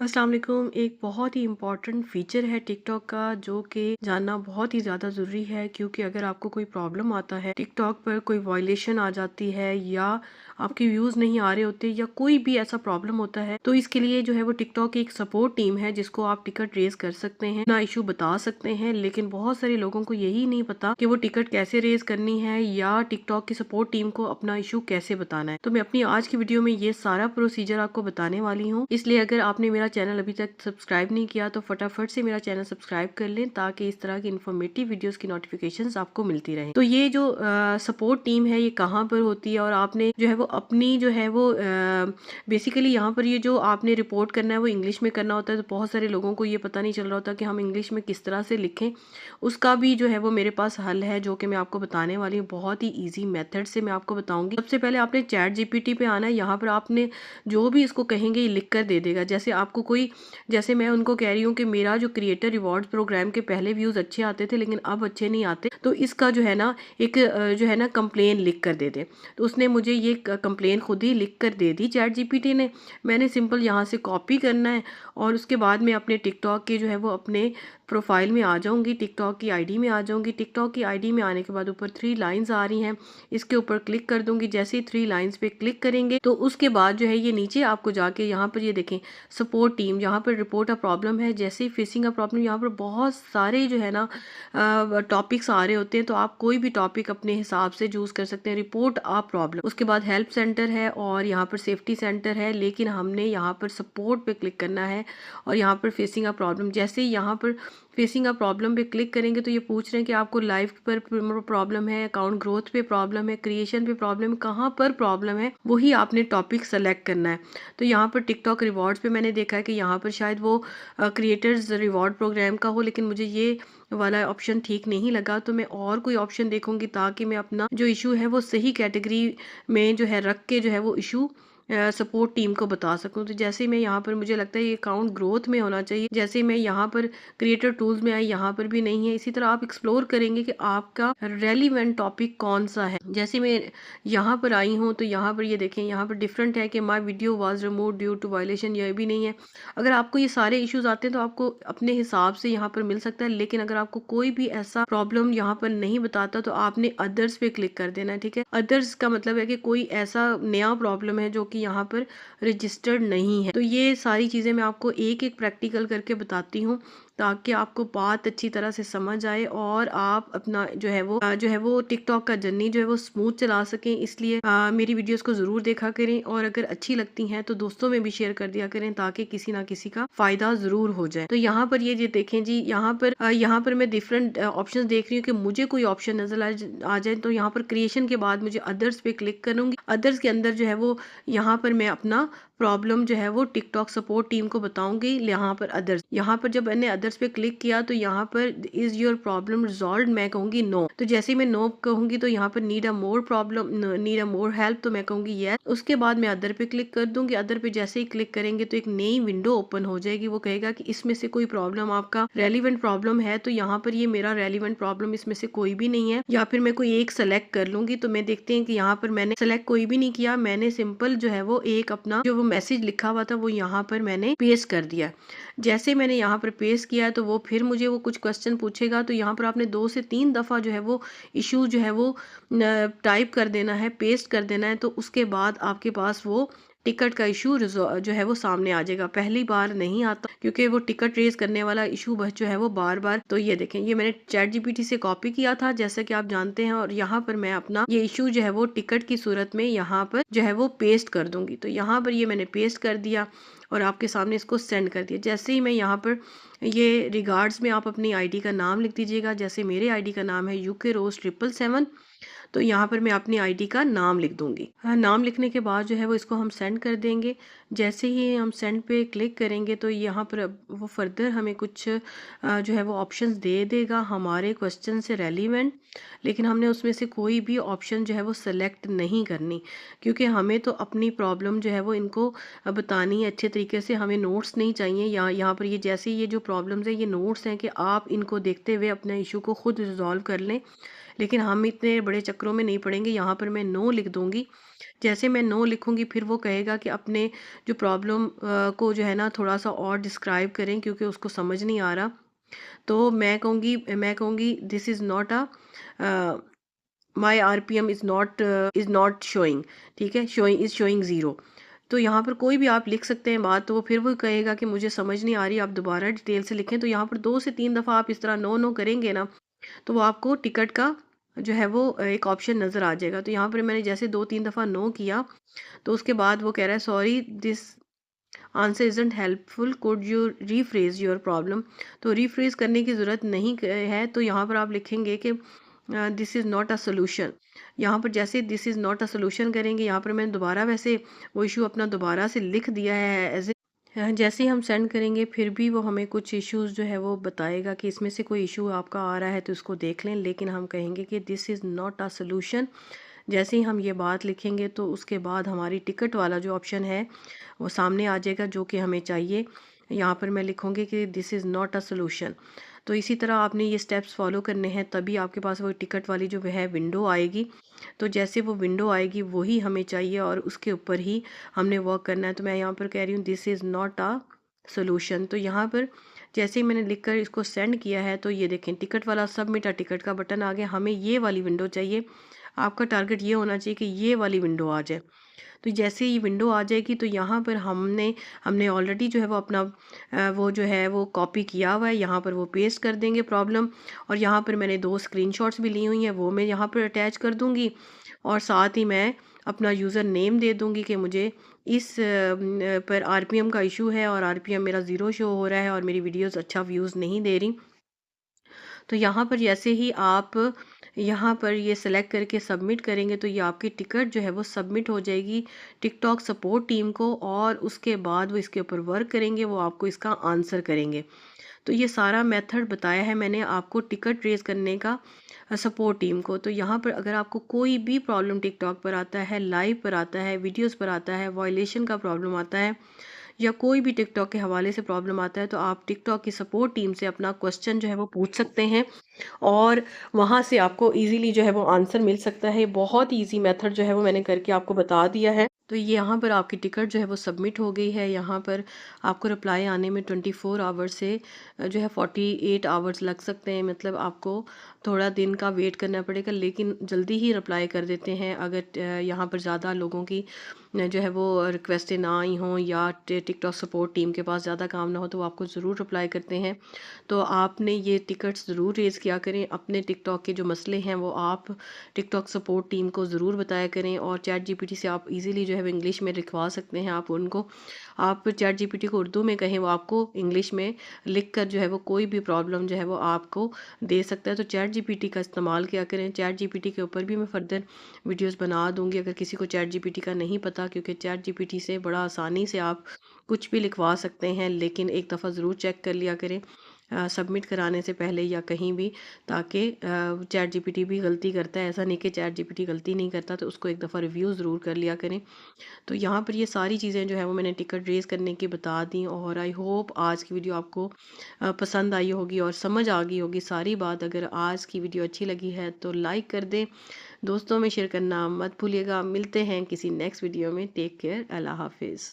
अस्सलाम वालेकुम। एक बहुत ही इम्पॉर्टेंट फ़ीचर है टिकटॉक का जो कि जानना बहुत ही ज़्यादा ज़रूरी है, क्योंकि अगर आपको कोई प्रॉब्लम आता है टिकटॉक पर, कोई वायलेशन आ जाती है या आपके व्यूज़ नहीं आ रहे होते या कोई भी ऐसा प्रॉब्लम होता है, तो इसके लिए जो है वो टिकटॉक की एक सपोर्ट टीम है जिसको आप टिकट रेज़ कर सकते हैं, अपना इशू बता सकते हैं। लेकिन बहुत सारे लोगों को यही नहीं पता कि वो टिकट कैसे रेज़ करनी है या टिकटॉक की सपोर्ट टीम को अपना इशू कैसे बताना है। तो मैं अपनी आज की वीडियो में ये सारा प्रोसीजर आपको बताने वाली हूँ। इसलिए अगर आपने मेरा चैनल अभी तक सब्सक्राइब नहीं किया तो फटाफट से मेरा चैनल सब्सक्राइब कर लें, ताकि इस तरह की इन्फॉर्मेटिव वीडियोस की नोटिफिकेशंस आपको मिलती रहें। तो ये जो सपोर्ट टीम है ये कहाँ पर होती है, और आपने जो है वो अपनी जो है वो बेसिकली यहाँ पर ये जो आपने रिपोर्ट करना है वो इंग्लिश में करना होता है। तो बहुत सारे लोगों को ये पता नहीं चल रहा होता कि हम इंग्लिश में किस तरह से लिखें। उसका भी जो है वो मेरे पास हल है जो कि मैं आपको बताने वाली हूँ। बहुत ही ईजी मेथड से मैं आपको बताऊंगी। सबसे पहले आपने चैट जीपीटी पे आना है। यहाँ पर आपने जो भी इसको कहेंगे ये लिख कर दे देगा। जैसे आपको कोई, जैसे मैं उनको कह रही हूँ कि मेरा जो क्रिएटर रिवॉर्ड्स प्रोग्राम के पहले व्यूज अच्छे आते थे लेकिन अब अच्छे नहीं आते, तो इसका जो है ना एक जो है ना कंप्लेन लिख कर दे दे। तो उसने मुझे ये कंप्लेन खुद ही लिख कर दे दी चैट जीपीटी ने। मैंने सिंपल यहाँ से कॉपी करना है और उसके बाद मैं अपने टिकटॉक के जो है वो अपने प्रोफाइल में आ जाऊंगी, टिकटॉक की आईडी में आ जाऊंगी। टिकटॉक की आईडी में आने के बाद ऊपर 3 लाइंस आ रही हैं, इसके ऊपर क्लिक कर दूंगी। जैसे ही 3 लाइंस पे क्लिक करेंगे तो उसके बाद जो है ये नीचे आपको जाके यहाँ पर ये देखें सपोर्ट टीम, यहाँ पर रिपोर्ट अ प्रॉब्लम है। जैसे ही फेसिंग अ प्रॉब्लम, यहाँ पर बहुत सारे जो है ना टॉपिक्स आ रहे होते हैं, तो आप कोई भी टॉपिक अपने हिसाब से चूज कर सकते हैं। रिपोर्ट अ प्रॉब्लम, उसके बाद हेल्प सेंटर है और यहाँ पर सेफ्टी सेंटर है, लेकिन हमने यहाँ पर सपोर्ट पे क्लिक करना है और यहाँ पर फेसिंग अ प्रॉब्लम। जैसे ही यहाँ पर फेसिंग अ प्रॉब्लम पे क्लिक करेंगे तो ये पूछ रहे हैं कि आपको लाइफ पर प्रॉब्लम है, अकाउंट ग्रोथ पे प्रॉब्लम है, क्रिएशन पे प्रॉब्लम है, कहाँ पर प्रॉब्लम है वही आपने टॉपिक सेलेक्ट करना है। तो यहाँ पर टिकटॉक रिवॉर्ड्स पे मैंने देखा है कि यहाँ पर शायद वो क्रिएटर्स रिवॉर्ड प्रोग्राम का हो, लेकिन मुझे ये वाला ऑप्शन ठीक नहीं लगा। तो मैं और कोई ऑप्शन देखूंगी ताकि मैं अपना जो इशू है वो सही कैटेगरी में जो है रख के जो है वो इशू सपोर्ट टीम को बता सकूं। तो जैसे मैं यहाँ पर, मुझे लगता है ये अकाउंट ग्रोथ में होना चाहिए। जैसे मैं यहाँ पर क्रिएटर टूल्स में आई, यहाँ पर भी नहीं है। इसी तरह आप एक्सप्लोर करेंगे कि आपका रेलिवेंट टॉपिक कौन सा है। जैसे मैं यहाँ पर आई हूँ तो यहाँ पर ये देखें, यहाँ पर डिफरेंट है कि my video was remove due to violation, यह भी नहीं है। अगर आपको ये सारे इश्यूज आते हैं तो आपको अपने हिसाब से यहाँ पर मिल सकता है, लेकिन अगर आपको कोई भी ऐसा प्रॉब्लम यहाँ पर नहीं बताता तो आपने अदर्स पे क्लिक कर देना है। ठीक है, अदर्स का मतलब है कि कोई ऐसा नया प्रॉब्लम है जो कि यहाँ पर रजिस्टर्ड नहीं है। तो ये सारी चीजें मैं आपको एक एक प्रैक्टिकल करके बताती हूँ ताकि आपको बात अच्छी तरह से समझ आए और आप अपना जो है वो टिकटॉक का जर्नी जो है वो स्मूथ चला सकें। इसलिए मेरी वीडियोस को जरूर देखा करें और अगर अच्छी लगती हैं तो दोस्तों में भी शेयर कर दिया करें ताकि किसी ना किसी का फायदा जरूर हो जाए। तो यहाँ पर ये देखें जी, यहाँ पर मैं डिफरेंट ऑप्शंस देख रही हूँ कि मुझे कोई ऑप्शन नजर आ जाए। तो यहाँ पर क्रिएशन के बाद मुझे अदर्स पे क्लिक करूंगी। अदर्स के अंदर जो है वो यहाँ पर मैं अपना प्रॉब्लम जो है वो टिकटॉक सपोर्ट टीम को बताऊंगी। यहाँ पर अदर्स, यहाँ पर जब मैंने अदर्स पे क्लिक किया तो यहाँ पर इज योर प्रॉब्लम रिजॉल्व, मैं कहूंगी नो। तो जैसे ही मैं नो कहूंगी तो यहाँ पर need a more problem, need a more help, तो मैं कहूंगी यस। उसके बाद मैं अदर पे क्लिक कर दूंगी। अदर पे जैसे ही क्लिक करेंगे तो एक नई विंडो ओपन हो जाएगी। वो कहेगा कि इसमें से कोई प्रॉब्लम आपका रेलिवेंट प्रॉब्लम है। तो यहाँ पर ये मेरा रेलिवेंट प्रॉब्लम इसमें से कोई भी नहीं है, या फिर मैं कोई एक सेलेक्ट कर लूंगी। तो मैं देखते हैं कि यहाँ पर मैंने सेलेक्ट कोई भी नहीं किया, मैंने सिंपल जो है वो एक अपना जो वो मैसेज लिखा हुआ था वो यहाँ पर मैंने पेस्ट कर दिया। जैसे मैंने यहाँ पर पेस्ट किया तो वो फिर मुझे वो कुछ क्वेश्चन पूछेगा। तो यहाँ पर आपने 2 से 3 दफा जो है वो इशू जो है वो टाइप कर देना है, पेस्ट कर देना है। तो उसके बाद आपके पास वो टिकट का इशू जो है वो सामने आ जाएगा। पहली बार नहीं आता क्योंकि वो टिकट रेज करने वाला इशू जो है वो बार बार। तो ये देखें, ये मैंने चैट जीपीटी से कॉपी किया था जैसा कि आप जानते हैं, और यहाँ पर मैं अपना ये इशू जो है वो टिकट की सूरत में यहाँ पर जो है वो पेस्ट कर दूंगी। तो यहाँ पर ये मैंने पेस्ट कर दिया और आपके सामने इसको सेंड कर दिया। जैसे ही मैं यहाँ पर ये रिगार्ड्स में आप अपनी आईडी का नाम लिख दीजिएगा। जैसे मेरे आईडी का नाम है यूके रोज 777, तो यहाँ पर मैं अपनी आईडी का नाम लिख दूंगी। हाँ, नाम लिखने के बाद जो है वो इसको हम सेंड कर देंगे। जैसे ही हम सेंड पे क्लिक करेंगे तो यहाँ पर वो फर्दर हमें कुछ जो है वो ऑप्शंस दे देगा हमारे क्वेश्चन से रेलिवेंट, लेकिन हमने उसमें से कोई भी ऑप्शन जो है वो सेलेक्ट नहीं करनी, क्योंकि हमें तो अपनी प्रॉब्लम जो है वो इनको बतानी है अच्छे तरीके से। हमें नोट्स नहीं चाहिए। यहाँ पर ये जैसे ये जो प्रॉब्लम्स है ये नोट्स हैं कि आप इनको देखते हुए अपने इशू को खुद रिजॉल्व कर लें। लेकिन हम इतने बड़े चक्करों में नहीं पड़ेंगे। यहाँ पर मैं नो लिख दूँगी। जैसे मैं नो लिखूँगी फिर वो कहेगा कि अपने जो प्रॉब्लम को जो है ना थोड़ा-सा और डिस्क्राइब करें क्योंकि उसको समझ नहीं आ रहा। तो मैं कहूँगी this is not my RPM is not showing, ठीक है? शोइंग 0। तो यहाँ पर कोई भी आप लिख सकते हैं बात, तो वो फिर वो कहेगा कि मुझे समझ नहीं आ रही, आप दोबारा डिटेल से लिखें। तो यहाँ पर 2 से 3 दफ़ा आप इस तरह नो, नो करेंगे ना, तो वो आपको टिकट का जो है वो एक ऑप्शन नज़र आ जाएगा। तो यहाँ पर मैंने जैसे 2-3 दफ़ा नो किया, तो उसके बाद वो कह रहा है sorry this answer isn't helpful, could you rephrase your problem? तो रीफ्रेज़ करने की ज़रूरत नहीं है, तो यहाँ पर आप लिखेंगे कि this is not a solution. यहाँ पर जैसे this is not a solution करेंगे, यहाँ पर मैंने दोबारा वैसे वो इश्यू अपना दोबारा से लिख दिया है जैसे ही हम सेंड करेंगे फिर भी वो हमें कुछ इश्यूज़ जो है वो बताएगा कि इसमें से कोई इशू आपका आ रहा है तो इसको देख लें, लेकिन हम कहेंगे कि this is not a solution. जैसे ही हम ये बात लिखेंगे तो उसके बाद हमारी टिकट वाला जो ऑप्शन है वो सामने आ जाएगा जो कि हमें चाहिए। यहाँ पर मैं लिखूँगी कि this is not a solution. तो इसी तरह आपने ये स्टेप्स फॉलो करने हैं, तभी आपके पास वो टिकट वाली जो है विंडो आएगी। तो जैसे वो विंडो आएगी वही हमें चाहिए और उसके ऊपर ही हमने वर्क करना है। तो मैं यहाँ पर कह रही हूँ this is not a solution. तो यहाँ पर जैसे ही मैंने लिखकर इसको सेंड किया है तो ये देखें टिकट वाला सबमिट अ टिकट का बटन आ गया। हमें ये वाली विंडो चाहिए। आपका टारगेट ये होना चाहिए कि ये वाली विंडो आ जाए। तो जैसे ये विंडो आ जाएगी तो यहाँ पर हमने हमने ऑलरेडी जो है वो अपना वो जो है वो कॉपी किया हुआ है, यहाँ पर वो पेस्ट कर देंगे प्रॉब्लम। और यहाँ पर मैंने 2 स्क्रीनशॉट्स भी ली हुई हैं, वो मैं यहाँ पर अटैच कर दूँगी। और साथ ही मैं अपना यूज़र नेम दे दूँगी कि मुझे इस पर आरपीएम का इशू है और आरपीएम मेरा 0 शो हो रहा है और मेरी वीडियोज़ अच्छा व्यूज़ नहीं दे रही। तो यहाँ पर जैसे ही आप यहाँ पर ये सेलेक्ट करके सबमिट करेंगे तो ये आपकी टिकट जो है वो सबमिट हो जाएगी टिकटॉक सपोर्ट टीम को, और उसके बाद वो इसके ऊपर वर्क करेंगे, वो आपको इसका आंसर करेंगे। तो ये सारा मेथड बताया है मैंने आपको टिकट रेज़ करने का सपोर्ट टीम को। तो यहाँ पर अगर आपको कोई भी प्रॉब्लम टिकटॉक पर आता है, लाइव पर आता है, वीडियोज़ पर आता है, वायलेशन का प्रॉब्लम आता है या कोई भी टिकटॉक के हवाले से प्रॉब्लम आता है, तो आप टिकटॉक की सपोर्ट टीम से अपना क्वेश्चन जो है वो पूछ सकते हैं और वहाँ से आपको ईज़िली जो है वो आंसर मिल सकता है। बहुत ईज़ी मेथड जो है वो मैंने करके आपको बता दिया है। तो ये यहाँ पर आपकी टिकट जो है वो सबमिट हो गई है। यहाँ पर आपको रिप्लाई आने में 24 आवर्स से जो है 48 आवर्स लग सकते हैं। मतलब आपको थोड़ा दिन का वेट करना पड़ेगा, लेकिन जल्दी ही रिप्लाई कर देते हैं। अगर यहाँ पर ज़्यादा लोगों की जो है वो रिक्वेस्टें ना आई हों या टिकटॉक सपोर्ट टीम के पास ज़्यादा काम ना हो तो वो आपको ज़रूर रिप्लाई करते हैं। तो आपने ये टिकट्स ज़रूर रेज़ किया करें। अपने टिकटॉक के जो मसले हैं वो आप टिकटॉक सपोर्ट टीम को ज़रूर बताया करें, और चैट जीपीटी से आप इजीली जो है वो इंग्लिश में लिखवा सकते हैं। आप चैट जीपीटी को उर्दू में कहें, वो आपको इंग्लिश में लिख कर जो है वो कोई भी प्रॉब्लम जो है वो आपको दे सकता है। तो चैट जीपीटी का इस्तेमाल किया करें। चैट जीपीटी के ऊपर भी मैं फर्दर वीडियोस बना दूंगी अगर किसी को चैट जीपीटी का नहीं पता, क्योंकि चैट जीपीटी से बड़ा आसानी से आप कुछ भी लिखवा सकते हैं। लेकिन एक दफ़ा ज़रूर चेक कर लिया करें सबमिट कराने से पहले या कहीं भी, ताकि चैट जीपीटी भी गलती करता है, ऐसा नहीं कि चैट जीपीटी गलती नहीं करता, तो उसको एक दफ़ा रिव्यू ज़रूर कर लिया करें। तो यहाँ पर ये सारी चीज़ें जो है वो मैंने टिकट रेज़ करने की बता दी, और आई होप आज की वीडियो आपको पसंद आई होगी और समझ आ गई होगी सारी बात। अगर आज की वीडियो अच्छी लगी है तो लाइक कर दें, दोस्तों में शेयर करना मत भूलिएगा। मिलते हैं किसी नेक्स्ट वीडियो में। टेक केयर, अल्लाह हाफिज़।